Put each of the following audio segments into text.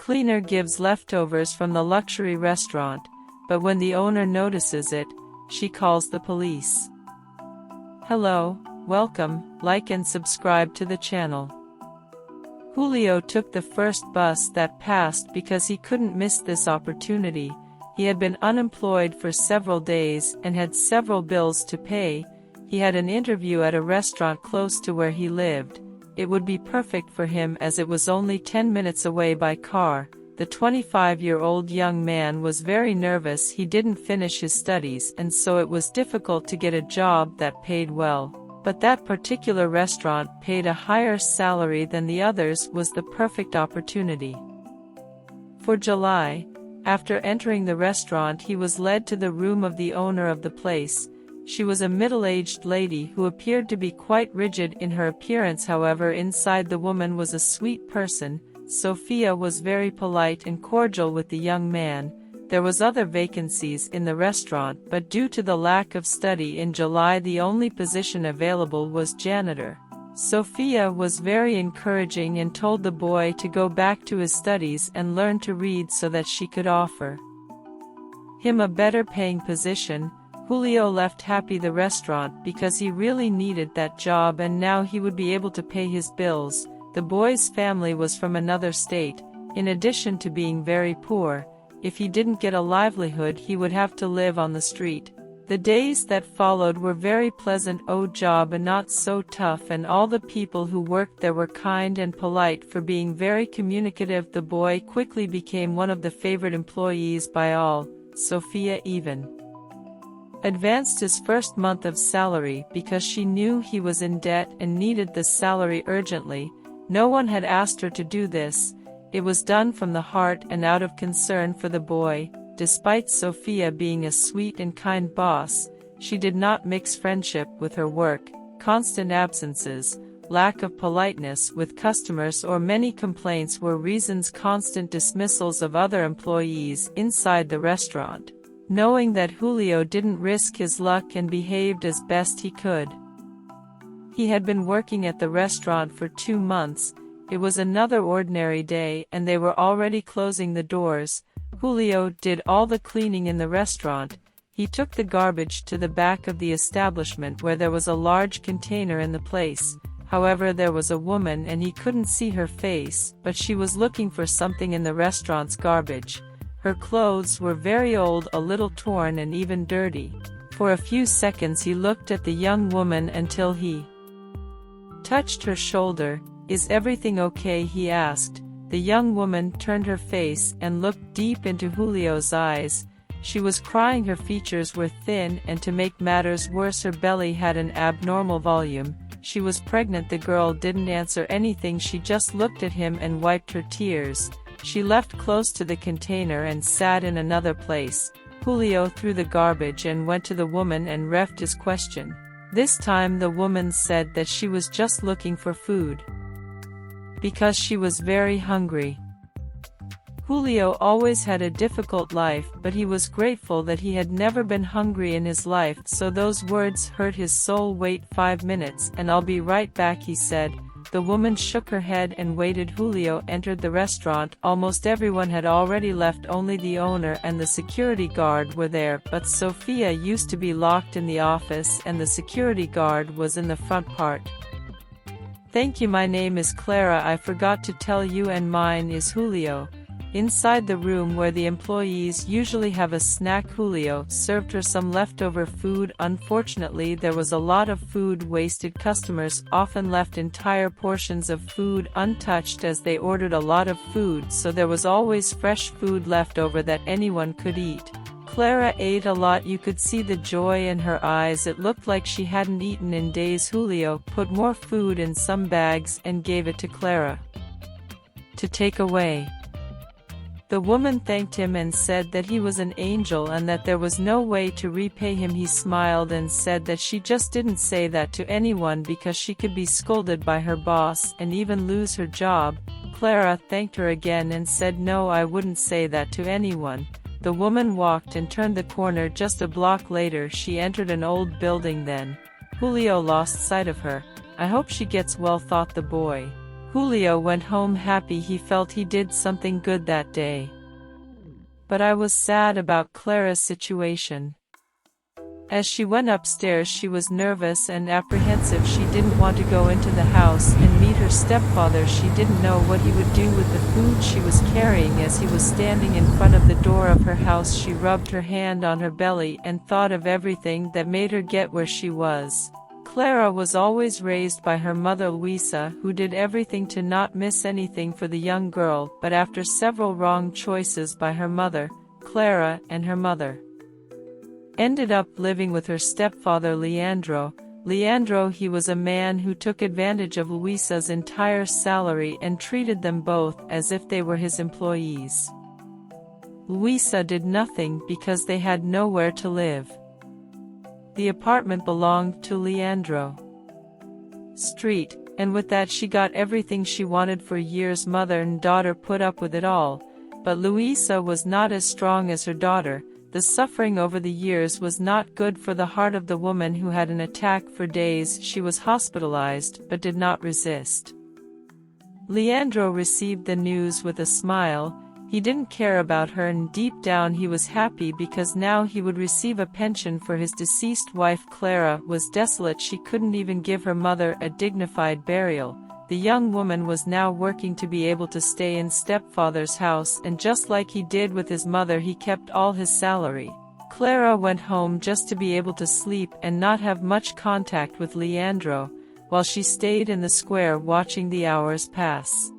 cleaner gives leftovers from the luxury restaurant, but when the owner notices it, she calls the police. Hello, welcome, like and subscribe to the channel. Julio took the first bus that passed because he couldn't miss this opportunity. He had been unemployed for several days and had several bills to pay. He had an interview at a restaurant close to where he lived. It would be perfect for him as it was only 10 minutes away by car. The 25-year-old young man was very nervous. He didn't finish his studies, and so it was difficult to get a job that paid well. But that particular restaurant paid a higher salary than the others was the perfect opportunity. For July, after entering the restaurant, he was led to the room of the owner of the place. She was a middle-aged lady who appeared to be quite rigid in her appearance. However, inside the woman was a sweet person. Sophia was very polite and cordial with the young man. There was other vacancies in the restaurant, but due to the lack of study in July, the only position available was janitor. Sophia was very encouraging and told the boy to go back to his studies and learn to read so that she could offer him a better paying position. Julio left happy the restaurant because he really needed that job and now he would be able to pay his bills. The boy's family was from another state. In addition to being very poor, if he didn't get a livelihood, he would have to live on the street. The days that followed were very pleasant. Job and not so tough, and all the people who worked there were kind and polite. For being very communicative, the boy quickly became one of the favorite employees by all. Sophia even advanced his first month of salary because she knew he was in debt and needed the salary urgently. No one had asked her to do this. It was done from the heart and out of concern for the boy. Despite Sophia being a sweet and kind boss, she did not mix friendship with her work. Constant absences, lack of politeness with customers, or many complaints were reasons. Constant dismissals of other employees inside the restaurant. Knowing that Julio didn't risk his luck and behaved as best he could. He had been working at the restaurant for 2 months. It was another ordinary day and they were already closing the doors. Julio did all the cleaning in the restaurant. He took the garbage to the back of the establishment where there was a large container in the place. However, there was a woman and he couldn't see her face, but she was looking for something in the restaurant's garbage. Her clothes were very old, a little torn and even dirty. For a few seconds he looked at the young woman until he touched her shoulder. "Is everything okay?" he asked. The young woman turned her face and looked deep into Julio's eyes. She was crying. Her features were thin, and to make matters worse, her belly had an abnormal volume. She was pregnant. The girl didn't answer anything. She just looked at him and wiped her tears. She left close to the container and sat in another place. Julio threw the garbage and went to the woman and refed his question. This time the woman said that she was just looking for food because she was very hungry. Julio always had a difficult life, but he was grateful that he had never been hungry in his life, so those words hurt his soul. "Wait 5 minutes and I'll be right back," he said. The woman shook her head and waited. Julio entered the restaurant. Almost everyone had already left. Only the owner and the security guard were there, but Sophia used to be locked in the office and the security guard was in the front part. "Thank you. My name is Clara. I forgot to tell you, and mine is Julio." Inside the room where the employees usually have a snack, Julio served her some leftover food. Unfortunately, there was a lot of food wasted. Customers often left entire portions of food untouched as they ordered a lot of food, so there was always fresh food left over that anyone could eat. Clara ate a lot. You could see the joy in her eyes. It looked like she hadn't eaten in days. Julio put more food in some bags and gave it to Clara to take away. The woman thanked him and said that he was an angel and that there was no way to repay him. He smiled and said that she just didn't say that to anyone because she could be scolded by her boss and even lose her job. Clara thanked her again and said, "No, I wouldn't say that to anyone." The woman walked and turned the corner. Just a block later, she entered an old building. Then Julio lost sight of her. "I hope she gets well," thought the boy. Julio went home happy. He felt he did something good that day. But I was sad about Clara's situation. As she went upstairs, she was nervous and apprehensive. She didn't want to go into the house and meet her stepfather. She didn't know what he would do with the food she was carrying. As he was standing in front of the door of her house, she rubbed her hand on her belly and thought of everything that made her get where she was. Clara was always raised by her mother Luisa, who did everything to not miss anything for the young girl, but after several wrong choices by her mother, Clara and her mother ended up living with her stepfather Leandro. He was a man who took advantage of Luisa's entire salary and treated them both as if they were his employees. Luisa did nothing because they had nowhere to live. The apartment belonged to Leandro Street, and with that she got everything she wanted for years. Mother and daughter put up with it all, but Luisa was not as strong as her daughter. The suffering over the years was not good for the heart of the woman who had an attack for days. She was hospitalized but did not resist. Leandro received the news with a smile. He didn't care about her, and deep down he was happy because now he would receive a pension for his deceased wife. Clara was desolate. She couldn't even give her mother a dignified burial. The young woman was now working to be able to stay in stepfather's house, and just like he did with his mother, he kept all his salary. Clara went home just to be able to sleep and not have much contact with Leandro, while she stayed in the square watching the hours pass.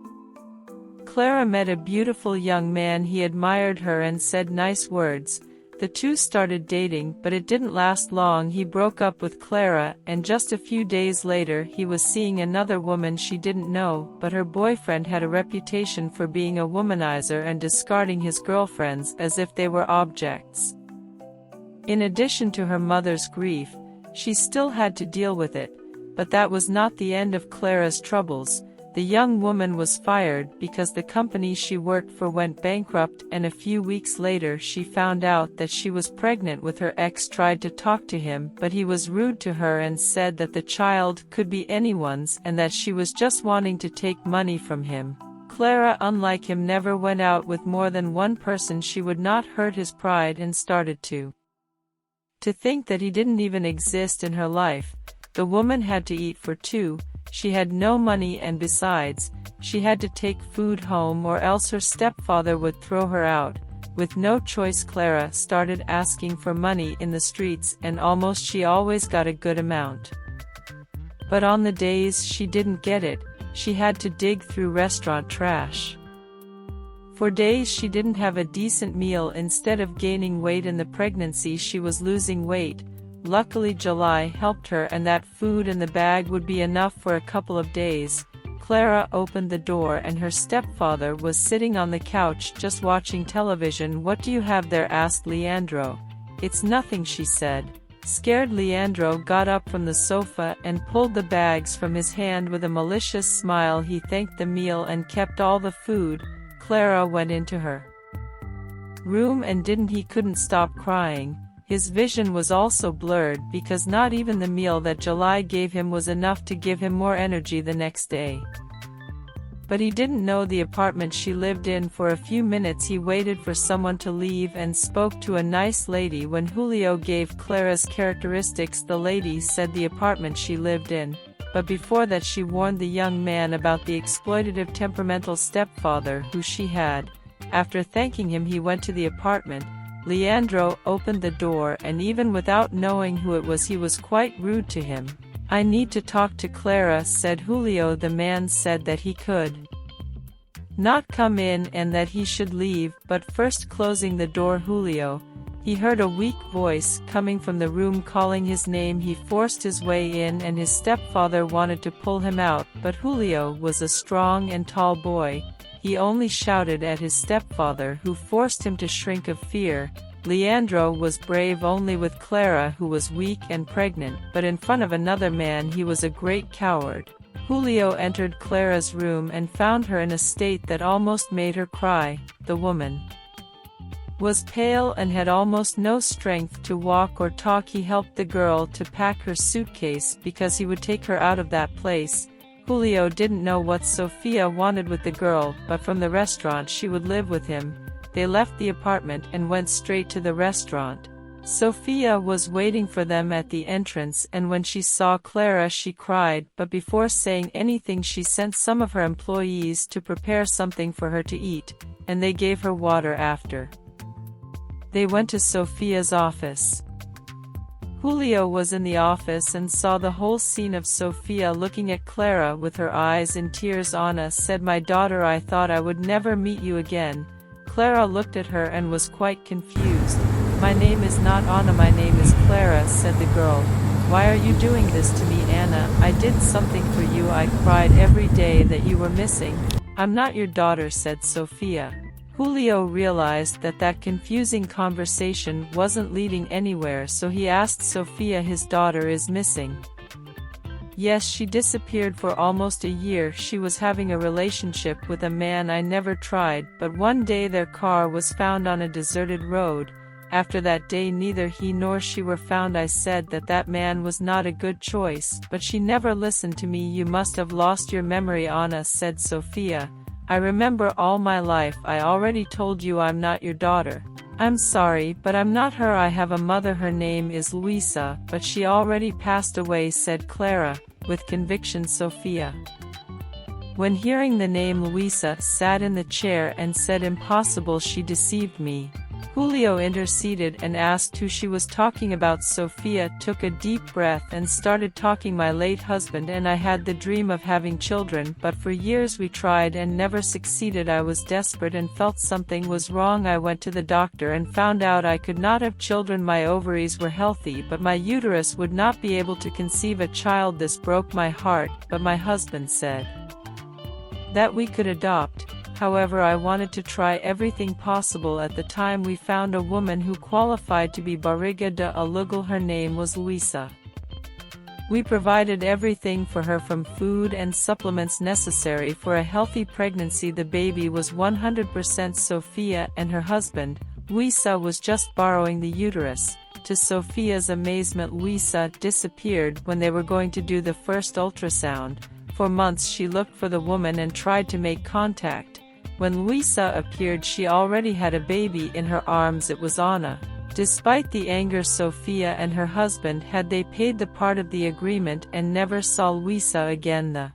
Clara met a beautiful young man. He admired her and said nice words. The two started dating, but it didn't last long. He broke up with Clara, and just a few days later he was seeing another woman she didn't know, but her boyfriend had a reputation for being a womanizer and discarding his girlfriends as if they were objects. In addition to her mother's grief, she still had to deal with it, but that was not the end of Clara's troubles. The young woman was fired because the company she worked for went bankrupt, and a few weeks later she found out that she was pregnant with her ex. Tried to talk to him, but he was rude to her and said that the child could be anyone's and that she was just wanting to take money from him. Clara, unlike him, never went out with more than one person. She would not hurt his pride and started to think that he didn't even exist in her life. The woman had to eat for two. She had no money, and besides, she had to take food home or else her stepfather would throw her out. With no choice, Clara started asking for money in the streets, and almost she always got a good amount. But on the days she didn't get it, she had to dig through restaurant trash. For days she didn't have a decent meal. Instead of gaining weight in the pregnancy, she was losing weight. Luckily July helped her, and that food in the bag would be enough for a couple of days. Clara opened the door and her stepfather was sitting on the couch just watching television. "What do you have there?" asked Leandro. "It's nothing," she said. Scared, Leandro got up from the sofa and pulled the bags from his hand with a malicious smile. He thanked the meal and kept all the food. Clara went into her room and he couldn't stop crying. His vision was also blurred because not even the meal that July gave him was enough to give him more energy the next day. But he didn't know the apartment she lived in. For a few minutes he waited for someone to leave and spoke to a nice lady. When Julio gave Clara's characteristics, the lady said the apartment she lived in, but before that she warned the young man about the exploitative, temperamental stepfather who she had. After thanking him, he went to the apartment. Leandro opened the door, and even without knowing who it was, he was quite rude to him. "I need to talk to Clara," said Julio. The man said that he could not come in and that he should leave, but first closing the door, he heard a weak voice coming from the room calling his name. He forced his way in, and his stepfather wanted to pull him out, but Julio was a strong and tall boy. He only shouted at his stepfather, who forced him to shrink of fear. Leandro was brave only with Clara, who was weak and pregnant, but in front of another man he was a great coward. Julio entered Clara's room and found her in a state that almost made her cry. The woman was pale and had almost no strength to walk or talk. He helped the girl to pack her suitcase because he would take her out of that place. Julio didn't know what Sofia wanted with the girl, but from the restaurant she would live with him. They left the apartment and went straight to the restaurant. Sofia was waiting for them at the entrance, and when she saw Clara she cried, but before saying anything she sent some of her employees to prepare something for her to eat, and they gave her water after. They went to Sofia's office. Julio was in the office and saw the whole scene of Sofia looking at Clara with her eyes in tears. Anna said, "My daughter, I thought I would never meet you again." Clara looked at her and was quite confused. "My name is not Anna, my name is Clara," said the girl. "Why are you doing this to me, Anna? I did something for you. I cried every day that you were missing." "I'm not your daughter," said Sofia. Julio realized that that confusing conversation wasn't leading anywhere, so he asked Sofia, "His daughter is missing?" "Yes, she disappeared for almost a year. She was having a relationship with a man I never tried, but one day their car was found on a deserted road. After that day neither he nor she were found. I said that that man was not a good choice, but she never listened to me." "You must have lost your memory, Anna," said Sofia. "I remember all my life. I already told you I'm not your daughter." "I'm sorry, but I'm not her. I have a mother. Her name is Luisa, but she already passed away," said Clara, with conviction. Sofia, when hearing the name Luisa, sat in the chair and said, "Impossible, she deceived me." Julio interceded and asked who she was talking about. Sofia took a deep breath and started talking. "My late husband and I had the dream of having children, but for years we tried and never succeeded. I was desperate and felt something was wrong. I went to the doctor and found out I could not have children. My ovaries were healthy, but my uterus would not be able to conceive a child. This broke my heart, but my husband said that we could adopt. However, I wanted to try everything possible. At the time we found a woman who qualified to be Barriga de Alugal. Her name was Luisa. We provided everything for her, from food and supplements necessary for a healthy pregnancy. The baby was 100% Sofia and her husband. Luisa was just borrowing the uterus." To Sofia's amazement, Luisa disappeared when they were going to do the first ultrasound. For months she looked for the woman and tried to make contact. When Luisa appeared, she already had a baby in her arms. It was Anna. Despite the anger, Sofia and her husband had they paid the part of the agreement and never saw Luisa again. The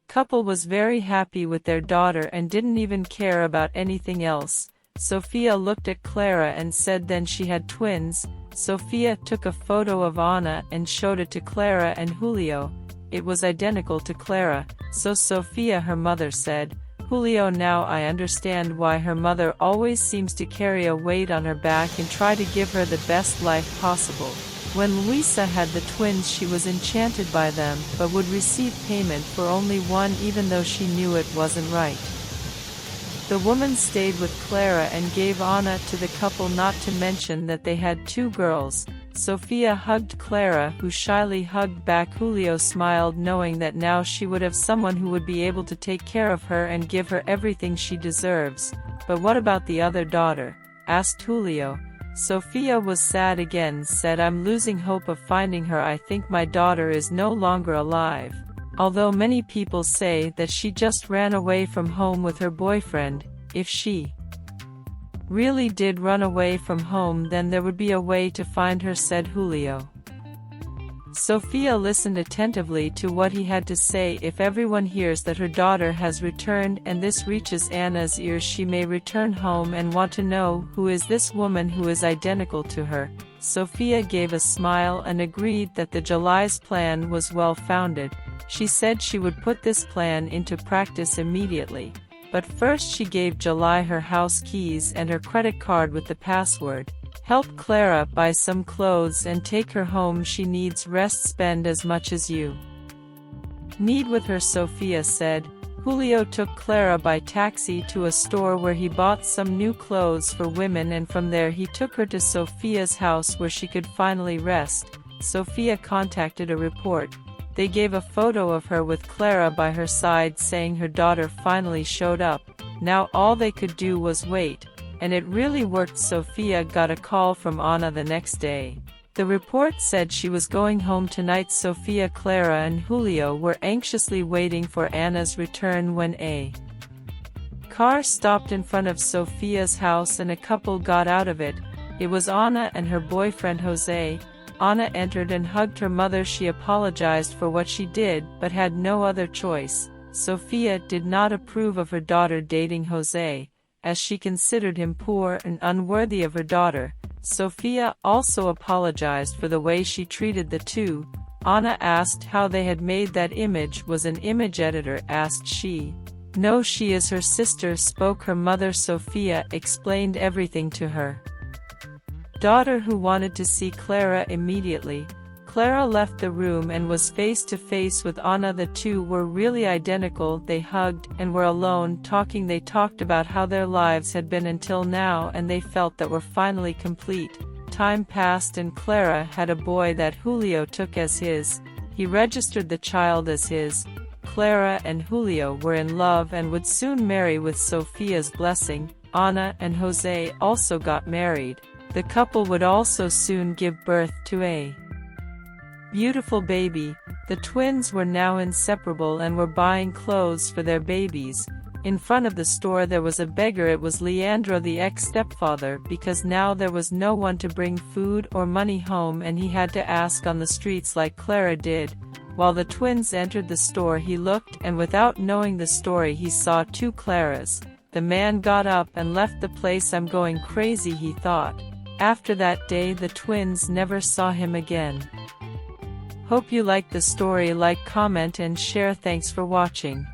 couple was very happy with their daughter and didn't even care about anything else. Sofia looked at Clara and said then she had twins. Sofia took a photo of Anna and showed it to Clara and Julio. It was identical to Clara, so Sofia, her mother, said, "Julio, now I understand why her mother always seems to carry a weight on her back and try to give her the best life possible." When Luisa had the twins, she was enchanted by them, but would receive payment for only one, even though she knew it wasn't right. The woman stayed with Clara and gave Anna to the couple, not to mention that they had 2 girls. Sofia hugged Clara, who shyly hugged back. Julio smiled, knowing that now she would have someone who would be able to take care of her and give her everything she deserves. "But what about the other daughter?" asked Julio. Sofia was sad again, said, "I'm losing hope of finding her. I think my daughter is no longer alive. Although many people say that she just ran away from home with her boyfriend. If she really did run away from home, then there would be a way to find her," said Julio. Sofia listened attentively to what he had to say. "If everyone hears that her daughter has returned and this reaches Anna's ears, she may return home and want to know who is this woman who is identical to her." Sofia gave a smile and agreed that the July's plan was well-founded. She said she would put this plan into practice immediately. But first she gave July her house keys and her credit card with the password. "Help Clara buy some clothes and take her home. She needs rest. Spend as much as you need with her," Sofia said. Julio took Clara by taxi to a store where he bought some new clothes for women, and from there he took her to Sofia's house where she could finally rest. Sofia contacted a report. They gave a photo of her with Clara by her side, saying her daughter finally showed up. Now all they could do was wait. And it really worked. Sofia got a call from Anna the next day. The report said she was going home tonight. Sofia, Clara and Julio were anxiously waiting for Anna's return when a car stopped in front of Sofia's house and a couple got out of it. It was Anna and her boyfriend Jose. Anna entered and hugged her mother. She apologized for what she did, but had no other choice. Sofia did not approve of her daughter dating Jose, as she considered him poor and unworthy of her daughter. Sofia also apologized for the way she treated the two. Anna asked how they had made that image. Was an image editor, asked she. No, she is her sister, spoke her mother. Sofia explained everything to her daughter, who wanted to see Clara immediately. Clara left the room and was face to face with Anna. The two were really identical. They hugged and were alone talking. They talked about how their lives had been until now, and they felt that were finally complete. Time passed and Clara had a boy that Julio took as his. He registered the child as his. Clara and Julio were in love and would soon marry with Sofia's blessing. Anna and Jose also got married. The couple would also soon give birth to a beautiful baby. The twins were now inseparable and were buying clothes for their babies. In front of the store there was a beggar. It was Leandro, the ex-stepfather, because now there was no one to bring food or money home and he had to ask on the streets like Clara did. While the twins entered the store, he looked, and without knowing the story he saw two Claras. The man got up and left the place. I'm going crazy, he thought. After that day the twins never saw him again. Hope you liked the story. Like, comment and share. Thanks for watching.